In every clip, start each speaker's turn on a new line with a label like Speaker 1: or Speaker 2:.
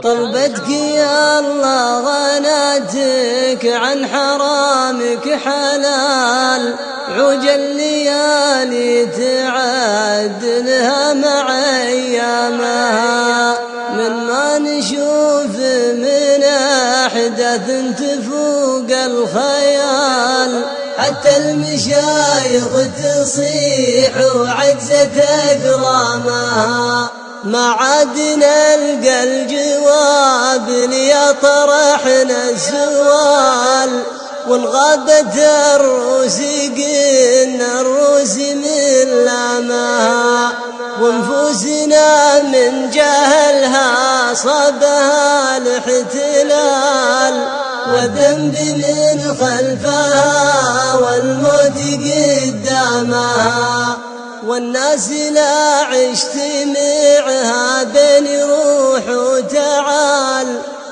Speaker 1: طلبتك يا الله غناتك عن حرامك حلال، عوج الليالي تعد لها مع أيامها، من ما نشوف من أحداث تفوق الخيال، حتى المشايخ تصيح وعجزت أقرامها، ما عاد نلقى الجواب ليا طرحنا السؤال، وانغابت الروس قلنا الروس من لامها، ونفوسنا من جهلها صابها الاحتلال، والذنب من خلفها والموت قدامها، والناس لا عشت معها بين روح وتعال،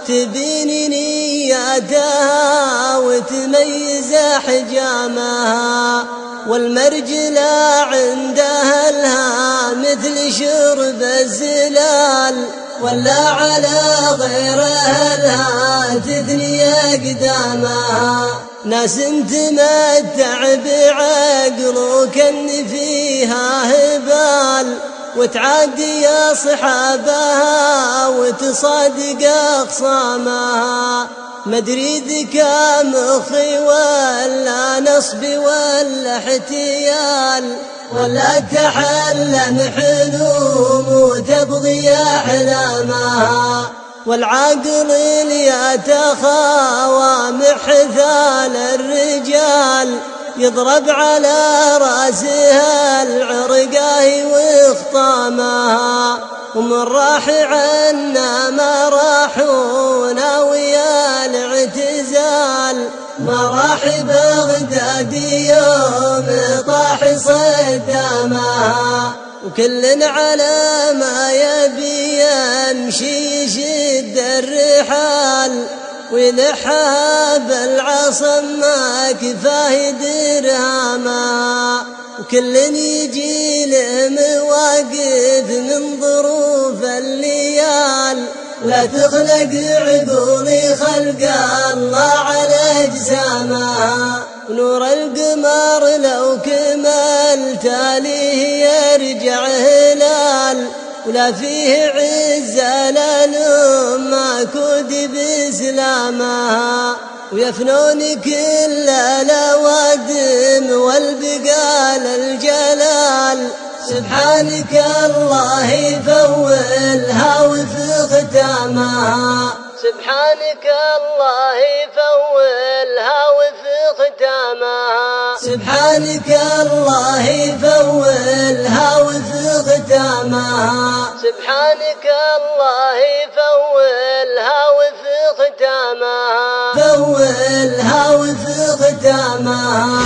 Speaker 1: تبين نياتها وتميز احجامها، والمرجلة عند أهلها مثل شرب الزلال، ولا على غير أهلها تثني أقدامها، ناس تمتع بعقل وكن فيها هبال، وتعادي أصحابها وتصادق أخصامها، مدري ذكا مخي ولا نصب ولا احتيال، ولا تحلم حلوم وتبغي أحلامها، والعقل اللي يتخاوى محثال الرجال، يضرب على راسها العرقاه واخطامها، ومن راح عنا ما راحونا ويا الاعتزال، ما راح بغداد يوم طاح صدامها، وكل على ما يبي يمشي يشد الرحال، ويلحها بالعصا ما كفاه درهامها، وكل يجي له مواقف من ظروف الليال، لا تخلق عقولي خلق الله على أجسامها، ونور القمر لو كمل تاليه يرجع هلال، ولا فيه عزة للأم ماكود بإسلامها، ويفنون كل الأوادم والبقال الجلال، سبحانك الله يفولها وفي ختامها، سبحانك الله يفولها وفي ختامها، سبحانك الله يفولها وفي ختامها، سبحانك الله يفولها وفي ختامها، فولها وفي ختامها.